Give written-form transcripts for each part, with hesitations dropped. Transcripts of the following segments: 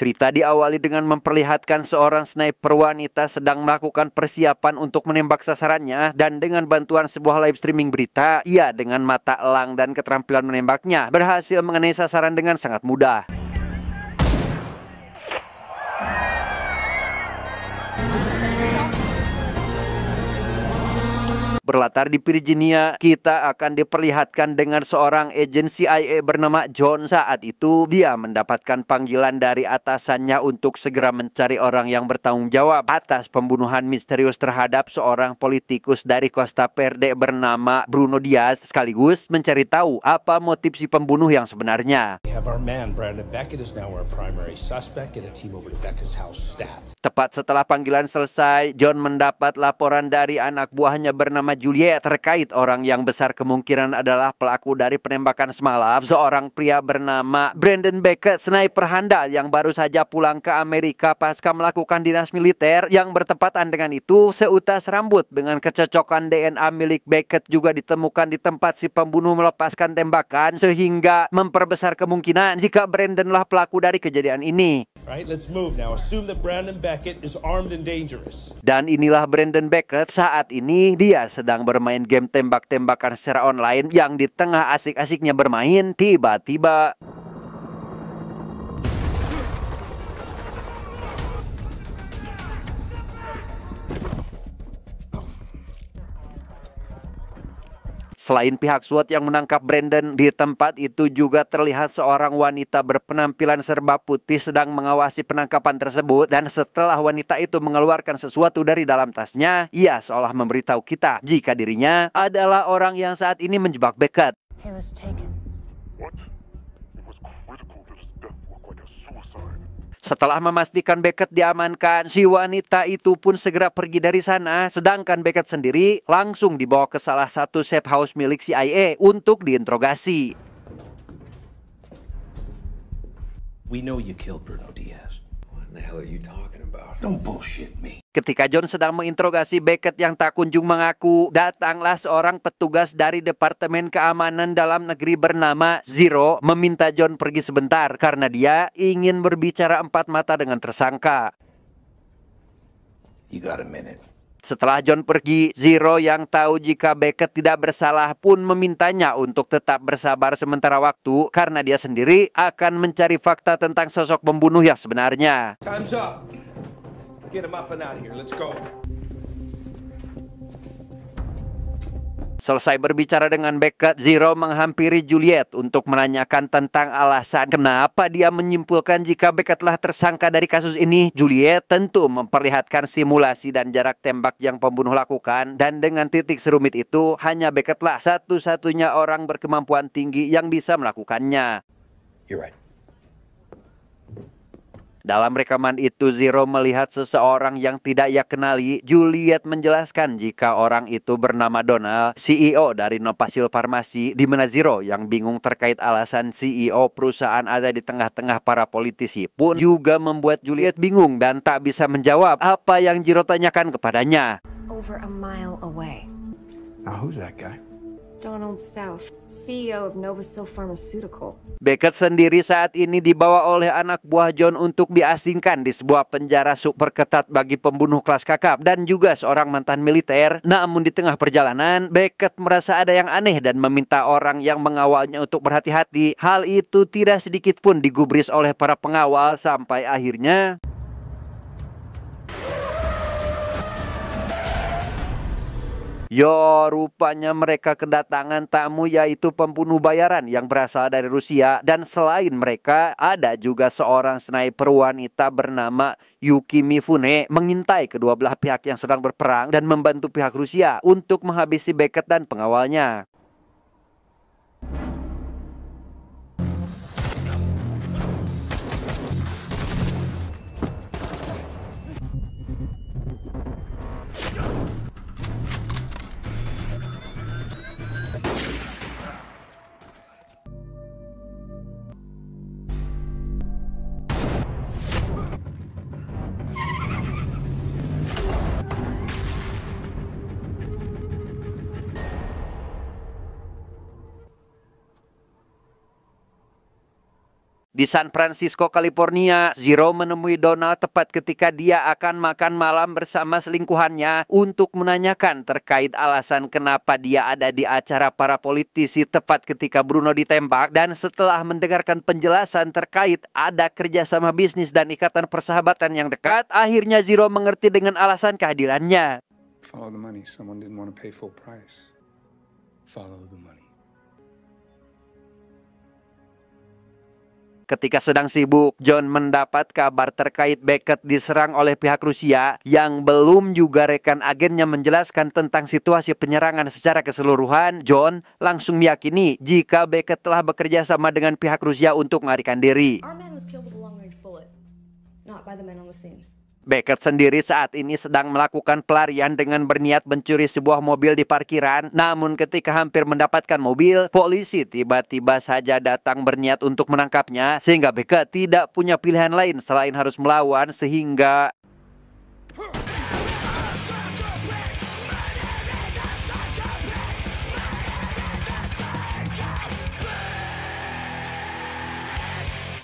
Cerita diawali dengan memperlihatkan seorang sniper wanita sedang melakukan persiapan untuk menembak sasarannya, dan dengan bantuan sebuah live streaming berita, ia dengan mata elang dan keterampilan menembaknya berhasil mengenai sasaran dengan sangat mudah. Berlatar di Virginia, kita akan diperlihatkan dengan seorang agen CIA bernama John. Saat itu, dia mendapatkan panggilan dari atasannya untuk segera mencari orang yang bertanggung jawab atas pembunuhan misterius terhadap seorang politikus dari Costa Verde bernama Bruno Diaz, sekaligus mencari tahu apa motif si pembunuh yang sebenarnya. Tepat setelah panggilan selesai, John mendapat laporan dari anak buahnya bernama Juliet terkait orang yang besar kemungkinan adalah pelaku dari penembakan semalam, seorang pria bernama Brandon Beckett, sniper handal yang baru saja pulang ke Amerika pasca melakukan dinas militer. Yang bertepatan dengan itu, seutas rambut dengan kecocokan DNA milik Beckett juga ditemukan di tempat si pembunuh melepaskan tembakan, sehingga memperbesar kemungkinan jika Brandonlah pelaku dari kejadian ini. Dan inilah Brandon Beckett. Saat ini dia sedang bermain game tembak-tembakan secara online, yang di tengah asik-asiknya bermain, tiba-tiba selain pihak SWAT yang menangkap Brandon, di tempat itu juga terlihat seorang wanita berpenampilan serba putih sedang mengawasi penangkapan tersebut. Dan setelah wanita itu mengeluarkan sesuatu dari dalam tasnya, ia seolah memberitahu kita jika dirinya adalah orang yang saat ini menjebak Beckett. Setelah memastikan Beckett diamankan, si wanita itu pun segera pergi dari sana, sedangkan Beckett sendiri langsung dibawa ke salah satu safe house milik CIA untuk diinterogasi. We know you killed Bruno Diaz. What the hell are you talking about? Don't bullshit me. Ketika John sedang menginterogasi Beckett yang tak kunjung mengaku, datanglah seorang petugas dari Departemen Keamanan Dalam Negeri bernama Zero meminta John pergi sebentar karena dia ingin berbicara empat mata dengan tersangka. You got a minute. Setelah John pergi, Zero yang tahu jika Beckett tidak bersalah pun memintanya untuk tetap bersabar sementara waktu karena dia sendiri akan mencari fakta tentang sosok pembunuh yang sebenarnya. Time's up. Get him up and out of here. Let's go. Selesai berbicara dengan Beckett, Zero menghampiri Juliet untuk menanyakan tentang alasan kenapa dia menyimpulkan jika Beckettlah tersangka dari kasus ini. Juliet tentu memperlihatkan simulasi dan jarak tembak yang pembunuh lakukan, dan dengan titik serumit itu hanya Beckettlah satu-satunya orang berkemampuan tinggi yang bisa melakukannya. You're right. Dalam rekaman itu, Zero melihat seseorang yang tidak ia kenali. Juliet menjelaskan jika orang itu bernama Donald, CEO dari Novasil Farmasi, di mana Zero yang bingung terkait alasan CEO perusahaan ada di tengah-tengah para politisi pun juga membuat Juliet bingung dan tak bisa menjawab apa yang Zero tanyakan kepadanya. Over a mile away. Now who's that guy? Donald South, CEO of Novasil Pharmaceutical. Beckett sendiri saat ini dibawa oleh anak buah John untuk diasingkan di sebuah penjara super ketat bagi pembunuh kelas kakap dan juga seorang mantan militer. Namun di tengah perjalanan, Beckett merasa ada yang aneh dan meminta orang yang mengawalnya untuk berhati-hati. Hal itu tidak sedikit pun digubris oleh para pengawal sampai akhirnya rupanya mereka kedatangan tamu, yaitu pembunuh bayaran yang berasal dari Rusia. Dan selain mereka, ada juga seorang sniper wanita bernama Yuki Mifune mengintai kedua belah pihak yang sedang berperang dan membantu pihak Rusia untuk menghabisi Beckett dan pengawalnya. Di San Francisco, California, Zero menemui Donald tepat ketika dia akan makan malam bersama selingkuhannya untuk menanyakan terkait alasan kenapa dia ada di acara para politisi tepat ketika Bruno ditembak. Dan setelah mendengarkan penjelasan terkait ada kerjasama bisnis dan ikatan persahabatan yang dekat, akhirnya Zero mengerti dengan alasan kehadirannya. Follow the money. Someone didn't want to pay full price. Follow the money. Ketika sedang sibuk, John mendapat kabar terkait Beckett diserang oleh pihak Rusia yang belum juga rekan agennya menjelaskan tentang situasi penyerangan secara keseluruhan. John langsung meyakini jika Beckett telah bekerja sama dengan pihak Rusia untuk melarikan diri. Our man was killed with a long-range bullet, not by the men on the scene. Beckett sendiri saat ini sedang melakukan pelarian dengan berniat mencuri sebuah mobil di parkiran. Namun ketika hampir mendapatkan mobil, polisi tiba-tiba saja datang berniat untuk menangkapnya. Sehingga Beckett tidak punya pilihan lain selain harus melawan sehingga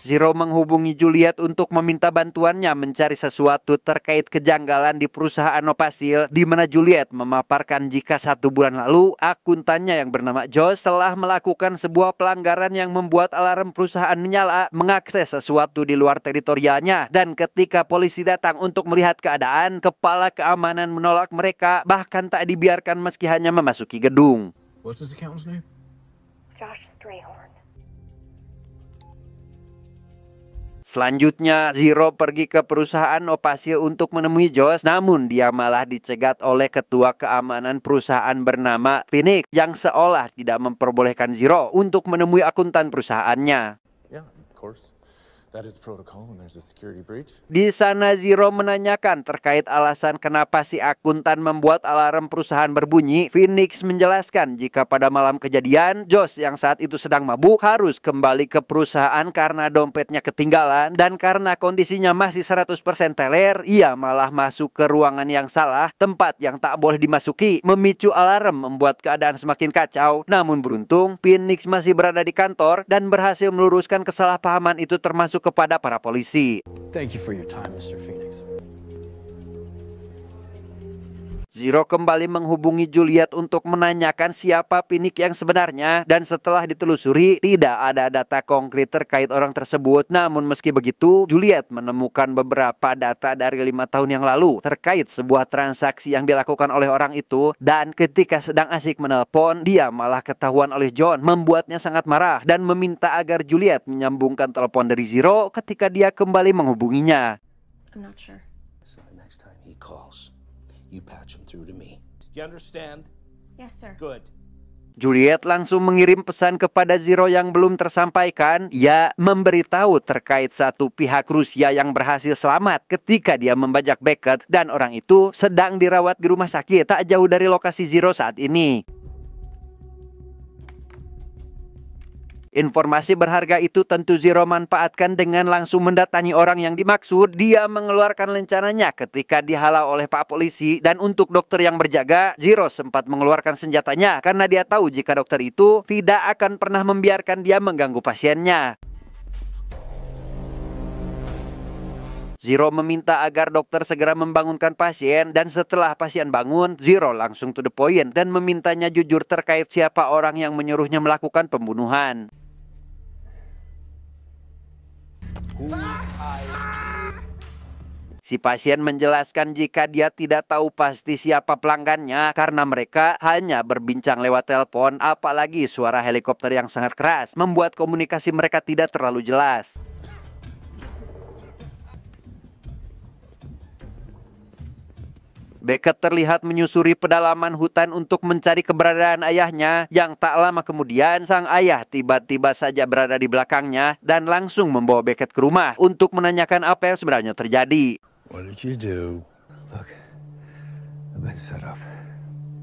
Zero menghubungi Juliet untuk meminta bantuannya mencari sesuatu terkait kejanggalan di perusahaan Opasil, di mana Juliet memaparkan jika 1 bulan lalu akuntannya yang bernama Josh telah melakukan sebuah pelanggaran yang membuat alarm perusahaan menyala, mengakses sesuatu di luar teritorialnya. Dan ketika polisi datang untuk melihat keadaan, kepala keamanan menolak mereka, bahkan tak dibiarkan meski hanya memasuki gedung. What's his accountant's name? Josh Strayhorn. Selanjutnya, Zero pergi ke perusahaan Opasil untuk menemui Josh, namun dia malah dicegat oleh ketua keamanan perusahaan bernama Phoenix yang seolah tidak memperbolehkan Zero untuk menemui akuntan perusahaannya. Yeah, of course. That is protocol when there's a security breach. Di sana Zero menanyakan terkait alasan kenapa si akuntan membuat alarm perusahaan berbunyi. Phoenix menjelaskan jika pada malam kejadian, Josh yang saat itu sedang mabuk harus kembali ke perusahaan karena dompetnya ketinggalan. Dan karena kondisinya masih 100% teler, ia malah masuk ke ruangan yang salah, tempat yang tak boleh dimasuki, memicu alarm membuat keadaan semakin kacau. Namun beruntung, Phoenix masih berada di kantor dan berhasil meluruskan kesalahpahaman itu termasuk kepada para polisi. Thank you for your time, Mr. Phoenix. Zero kembali menghubungi Juliet untuk menanyakan siapa Phoenix yang sebenarnya, dan setelah ditelusuri tidak ada data konkret terkait orang tersebut. Namun meski begitu, Juliet menemukan beberapa data dari 5 tahun yang lalu terkait sebuah transaksi yang dilakukan oleh orang itu. Dan ketika sedang asik menelpon, dia malah ketahuan oleh John, membuatnya sangat marah dan meminta agar Juliet menyambungkan telepon dari Zero ketika dia kembali menghubunginya. I'm not sure. So the next time he calls, you patch him through to me. Did you understand? Yes, sir. Good. Juliet langsung mengirim pesan kepada Zero yang belum tersampaikan. Ia memberitahu terkait satu pihak Rusia yang berhasil selamat ketika dia membajak Beckett, dan orang itu sedang dirawat di rumah sakit tak jauh dari lokasi Zero saat ini. Informasi berharga itu tentu Zero manfaatkan dengan langsung mendatangi orang yang dimaksud. Dia mengeluarkan rencananya ketika dihalau oleh pak polisi, dan untuk dokter yang berjaga, Zero sempat mengeluarkan senjatanya karena dia tahu jika dokter itu tidak akan pernah membiarkan dia mengganggu pasiennya. Zero meminta agar dokter segera membangunkan pasien, dan setelah pasien bangun, Zero langsung to the point dan memintanya jujur terkait siapa orang yang menyuruhnya melakukan pembunuhan. Si pasien menjelaskan jika dia tidak tahu pasti siapa pelanggannya karena mereka hanya berbincang lewat telepon, apalagi suara helikopter yang sangat keras membuat komunikasi mereka tidak terlalu jelas. Beckett terlihat menyusuri pedalaman hutan untuk mencari keberadaan ayahnya, yang tak lama kemudian sang ayah tiba-tiba saja berada di belakangnya dan langsung membawa Beckett ke rumah untuk menanyakan apa yang sebenarnya terjadi. What did you do? Look, I've been set up.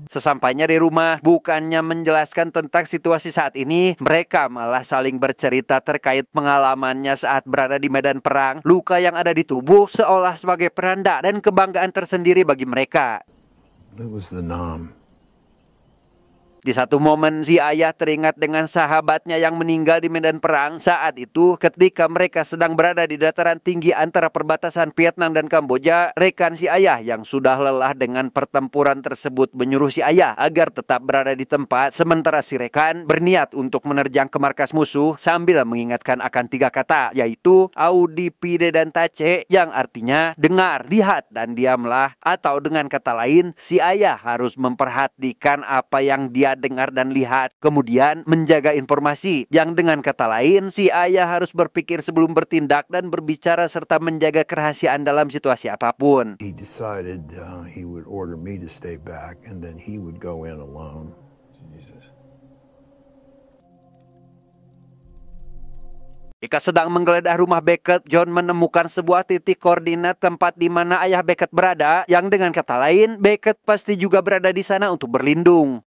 Sesampainya di rumah, bukannya menjelaskan tentang situasi saat ini, mereka malah saling bercerita terkait pengalamannya saat berada di medan perang. Luka yang ada di tubuh seolah sebagai peranda dan kebanggaan tersendiri bagi mereka. It was the Nam. Di satu momen si ayah teringat dengan sahabatnya yang meninggal di medan perang saat itu ketika mereka sedang berada di dataran tinggi antara perbatasan Vietnam dan Kamboja. Rekan si ayah yang sudah lelah dengan pertempuran tersebut menyuruh si ayah agar tetap berada di tempat, sementara si rekan berniat untuk menerjang ke markas musuh sambil mengingatkan akan 3 kata, yaitu Audi, Pide, dan Tace, yang artinya dengar, lihat, dan diamlah. Atau dengan kata lain, si ayah harus memperhatikan apa yang dia dengar dan lihat, kemudian menjaga informasi. Yang dengan kata lain, si ayah harus berpikir sebelum bertindak dan berbicara serta menjaga kerahasiaan dalam situasi apapun. He decided he would order me to stay back and then he would go in alone. Jesus. Jika sedang menggeledah rumah Beckett, John menemukan sebuah titik koordinat tempat di mana ayah Beckett berada, yang dengan kata lain, Beckett pasti juga berada di sana untuk berlindung.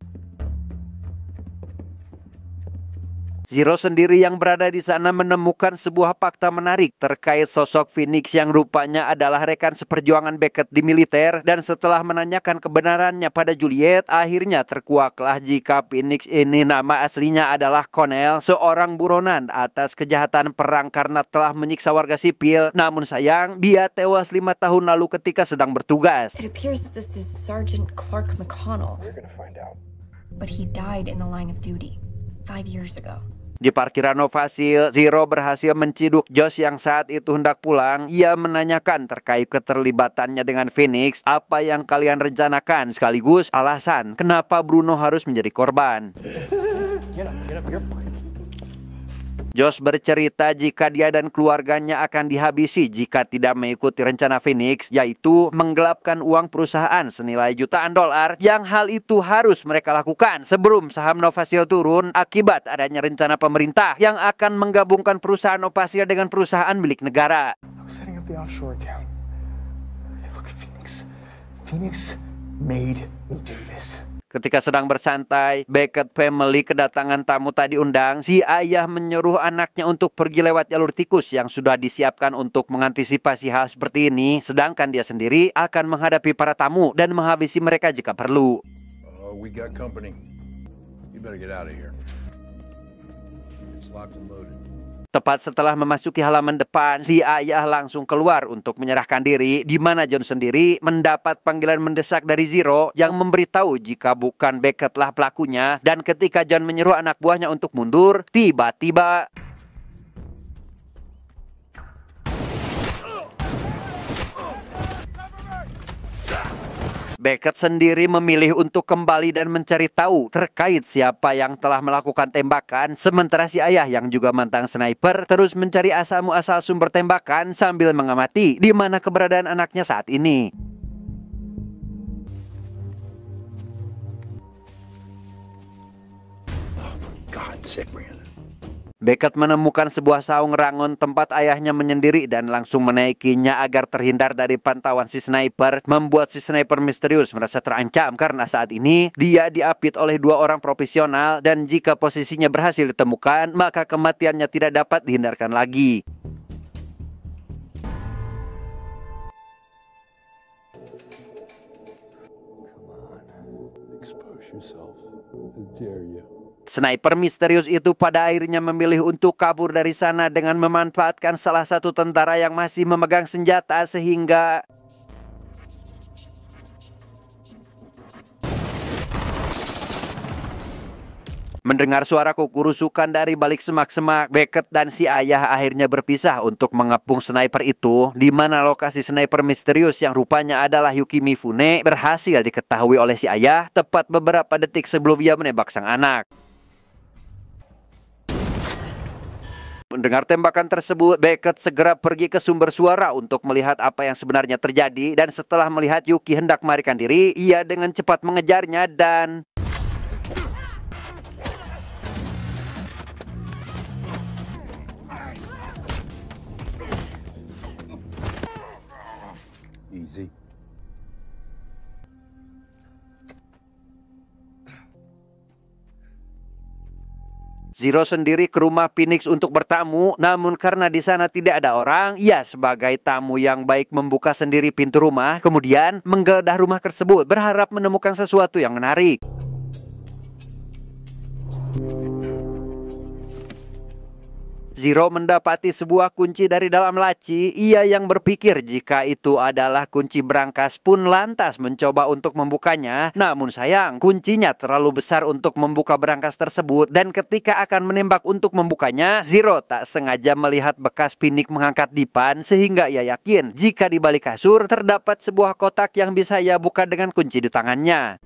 Zero sendiri yang berada di sana menemukan sebuah fakta menarik terkait sosok Phoenix yang rupanya adalah rekan seperjuangan Beckett di militer, dan setelah menanyakan kebenarannya pada Juliet, akhirnya terkuaklah jika Phoenix ini nama aslinya adalah Connell, seorang buronan atas kejahatan perang karena telah menyiksa warga sipil. Namun sayang, dia tewas 5 tahun lalu ketika sedang bertugas. It appears that this is Sergeant Clark McConnell, We're gonna find out. but he died in the line of duty 5 years ago. Di parkiran Novasil, Zero berhasil menciduk Josh yang saat itu hendak pulang. Ia menanyakan terkait keterlibatannya dengan Phoenix, apa yang kalian rencanakan, sekaligus alasan kenapa Bruno harus menjadi korban. Get up, you're fine. Josh bercerita jika dia dan keluarganya akan dihabisi jika tidak mengikuti rencana Phoenix, yaitu menggelapkan uang perusahaan senilai jutaan dolar, yang hal itu harus mereka lakukan sebelum saham Novasil turun akibat adanya rencana pemerintah yang akan menggabungkan perusahaan Novasil dengan perusahaan milik negara. I was setting up the offshore account. Hey, look at Phoenix. Phoenix made me do this. Ketika sedang bersantai, Beckett family kedatangan tamu tak diundang. Si ayah menyuruh anaknya untuk pergi lewat jalur tikus yang sudah disiapkan untuk mengantisipasi hal seperti ini, sedangkan dia sendiri akan menghadapi para tamu dan menghabisi mereka jika perlu. We got company. You better get out of here. It's locked and loaded. Tepat setelah memasuki halaman depan, si ayah langsung keluar untuk menyerahkan diri, di mana John sendiri mendapat panggilan mendesak dari Zero yang memberitahu jika bukan Beckett-lah pelakunya. Dan ketika John menyuruh anak buahnya untuk mundur, tiba-tiba Beckett sendiri memilih untuk kembali dan mencari tahu terkait siapa yang telah melakukan tembakan, sementara si ayah yang juga mantan sniper terus mencari asal-muasal sumber tembakan sambil mengamati di mana keberadaan anaknya saat ini. God, sick man. Beckett menemukan sebuah saung rangon tempat ayahnya menyendiri dan langsung menaikinya agar terhindar dari pantauan si sniper, membuat si sniper misterius merasa terancam karena saat ini dia diapit oleh 2 orang profesional, dan jika posisinya berhasil ditemukan, maka kematiannya tidak dapat dihindarkan lagi. Expose yourself. I dare you. Sniper misterius itu pada akhirnya memilih untuk kabur dari sana dengan memanfaatkan salah satu tentara yang masih memegang senjata, sehingga mendengar suara kukurusukan dari balik semak-semak, Beckett dan si ayah akhirnya berpisah untuk mengepung sniper itu, di mana lokasi sniper misterius yang rupanya adalah Yuki Mifune berhasil diketahui oleh si ayah tepat beberapa detik sebelum ia menembak sang anak. Mendengar tembakan tersebut, Beckett segera pergi ke sumber suara untuk melihat apa yang sebenarnya terjadi, dan setelah melihat Yuki hendak melarikan diri, ia dengan cepat mengejarnya dan Easy. Zero sendiri ke rumah Phoenix untuk bertamu, namun karena di sana tidak ada orang, ia sebagai tamu yang baik membuka sendiri pintu rumah, kemudian menggeledah rumah tersebut berharap menemukan sesuatu yang menarik. Zero mendapati sebuah kunci dari dalam laci. Ia yang berpikir jika itu adalah kunci berangkas pun lantas mencoba untuk membukanya. Namun sayang, kuncinya terlalu besar untuk membuka berangkas tersebut. Dan ketika akan menembak untuk membukanya, Zero tak sengaja melihat bekas Phoenix mengangkat dipan. Sehingga ia yakin jika di balik kasur terdapat sebuah kotak yang bisa ia buka dengan kunci di tangannya.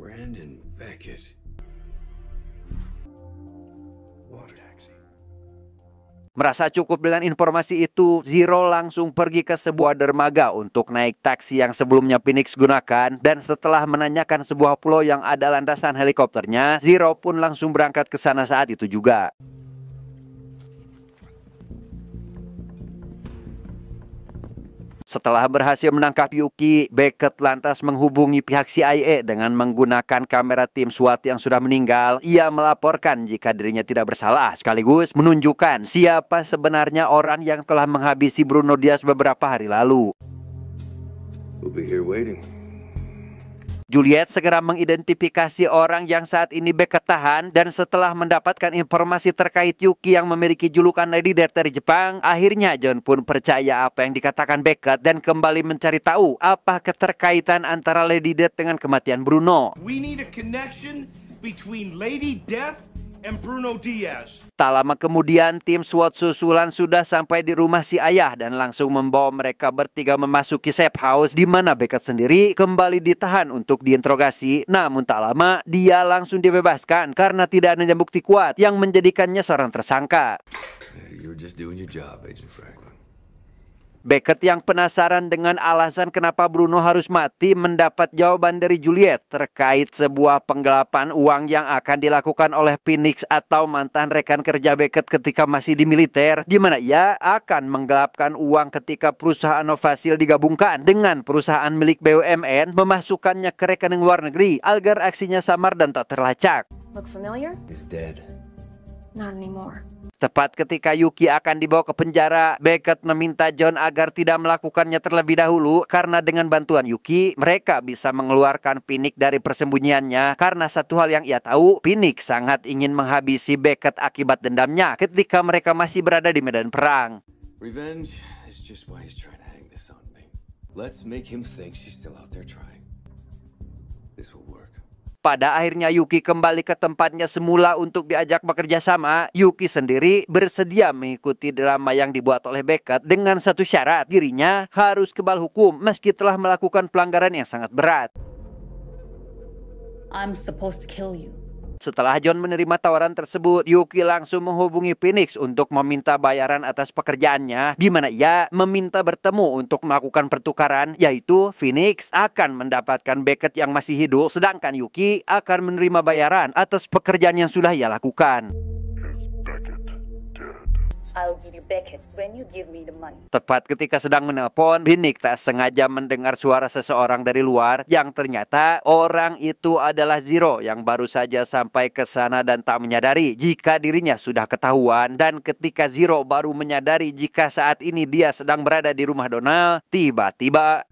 Brandon Beckett. Water taxi. Merasa cukup dengan informasi itu, Zero langsung pergi ke sebuah dermaga untuk naik taksi yang sebelumnya Phoenix gunakan. Dan setelah menanyakan sebuah pulau yang ada landasan helikopternya, Zero pun langsung berangkat ke sana saat itu juga. Setelah berhasil menangkap Yuki, Beckett lantas menghubungi pihak CIA dengan menggunakan kamera tim SWAT yang sudah meninggal. Ia melaporkan jika dirinya tidak bersalah, sekaligus menunjukkan siapa sebenarnya orang yang telah menghabisi Bruno Diaz beberapa hari lalu. We'll be here waiting. Juliet segera mengidentifikasi orang yang saat ini Beckett tahan, dan setelah mendapatkan informasi terkait Yuki yang memiliki julukan Lady Death dari Jepang, akhirnya John pun percaya apa yang dikatakan Beckett dan kembali mencari tahu apa keterkaitan antara Lady Death dengan kematian Bruno. We need a connection between Lady Death and Bruno Diaz. Tak lama kemudian, tim SWAT susulan sudah sampai di rumah si ayah dan langsung membawa mereka bertiga memasuki safe house, di mana Beckett sendiri kembali ditahan untuk diinterogasi. Namun tak lama, dia langsung dibebaskan karena tidak ada bukti kuat yang menjadikannya seorang tersangka. You were just doing your job, Agent Franklin. Beckett yang penasaran dengan alasan kenapa Bruno harus mati mendapat jawaban dari Juliet terkait sebuah penggelapan uang yang akan dilakukan oleh Phoenix atau mantan rekan kerja Beckett ketika masih di militer, di mana ia akan menggelapkan uang ketika perusahaan Novasil digabungkan dengan perusahaan milik BUMN, memasukkannya ke rekening luar negeri agar aksinya samar dan tak terlacak. Look familiar? He's dead. Not anymore. Tepat ketika Yuki akan dibawa ke penjara, Beckett meminta John agar tidak melakukannya terlebih dahulu karena dengan bantuan Yuki, mereka bisa mengeluarkan Phoenix dari persembunyiannya. Karena satu hal yang ia tahu, Phoenix sangat ingin menghabisi Beckett akibat dendamnya ketika mereka masih berada di medan perang. Revenge is just why he's trying to hang this on me. Let's make him think she's still out there trying. This will work. Pada akhirnya Yuki kembali ke tempatnya semula untuk diajak bekerja sama. Yuki sendiri bersedia mengikuti drama yang dibuat oleh Beckett dengan satu syarat, dirinya harus kebal hukum meski telah melakukan pelanggaran yang sangat berat. I'm supposed to kill you. Setelah John menerima tawaran tersebut, Yuki langsung menghubungi Phoenix untuk meminta bayaran atas pekerjaannya, di mana ia meminta bertemu untuk melakukan pertukaran, yaitu Phoenix akan mendapatkan Beckett yang masih hidup, sedangkan Yuki akan menerima bayaran atas pekerjaan yang sudah ia lakukan. I'll give you Beckett when you give me the money. Tepat ketika sedang menelpon, Phoenix tak sengaja mendengar suara seseorang dari luar yang ternyata orang itu adalah Zero yang baru saja sampai ke sana dan tak menyadari jika dirinya sudah ketahuan. Dan ketika Zero baru menyadari jika saat ini dia sedang berada di rumah Donald, tiba-tiba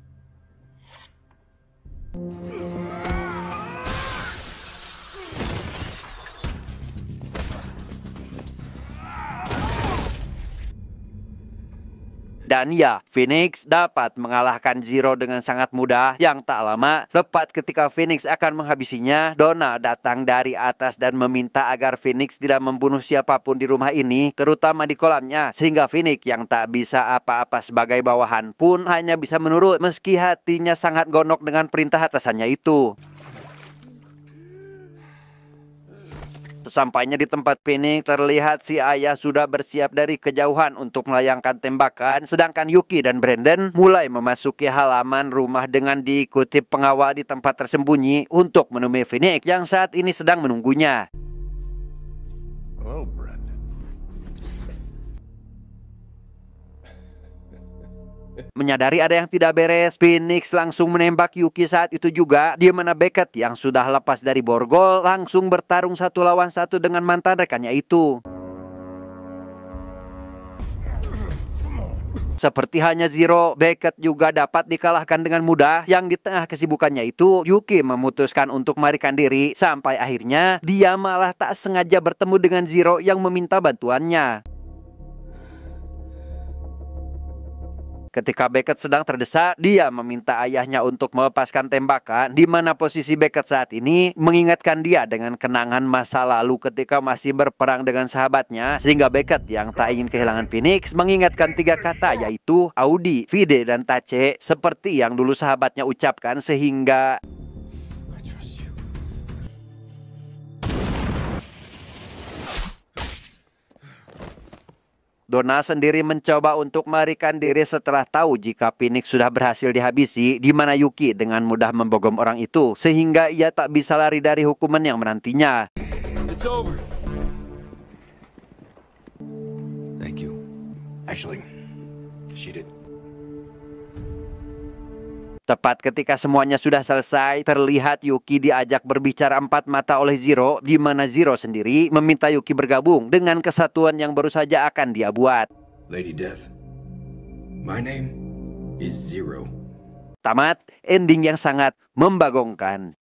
dan ya, Phoenix dapat mengalahkan Zero dengan sangat mudah. Yang tak lama, tepat ketika Phoenix akan menghabisinya, Donald datang dari atas dan meminta agar Phoenix tidak membunuh siapapun di rumah ini, terutama di kolamnya. Sehingga Phoenix yang tak bisa apa-apa sebagai bawahan pun hanya bisa menurut meski hatinya sangat gonok dengan perintah atasannya itu. Sesampainya di tempat Phoenix, terlihat si ayah sudah bersiap dari kejauhan untuk melayangkan tembakan, sedangkan Yuki dan Brandon mulai memasuki halaman rumah dengan diikuti pengawal di tempat tersembunyi untuk menemui Phoenix yang saat ini sedang menunggunya. Hello, Brandon. Menyadari ada yang tidak beres, Phoenix langsung menembak Yuki saat itu juga, di mana Beckett yang sudah lepas dari borgol langsung bertarung satu lawan satu dengan mantan rekannya itu. Seperti hanya Zero, Beckett juga dapat dikalahkan dengan mudah. Yang di tengah kesibukannya itu, Yuki memutuskan untuk melarikan diri. Sampai akhirnya, dia malah tak sengaja bertemu dengan Zero yang meminta bantuannya. Ketika Beckett sedang terdesak, dia meminta ayahnya untuk melepaskan tembakan, di mana posisi Beckett saat ini mengingatkan dia dengan kenangan masa lalu ketika masih berperang dengan sahabatnya, sehingga Beckett yang tak ingin kehilangan Phoenix mengingatkan 3 kata, yaitu Audi, Vide, dan Tache, seperti yang dulu sahabatnya ucapkan, sehingga I trust you. Donna sendiri mencoba untuk melarikan diri setelah tahu jika Phoenix sudah berhasil dihabisi, di mana Yuki dengan mudah membogom orang itu, sehingga ia tak bisa lari dari hukuman yang menantinya. It's over. Thank you. Actually, she did. Tepat ketika semuanya sudah selesai, terlihat Yuki diajak berbicara 4 mata oleh Zero, di mana Zero sendiri meminta Yuki bergabung dengan kesatuan yang baru saja akan dia buat. Lady Death. My name is Zero. Tamat, ending yang sangat membagongkan.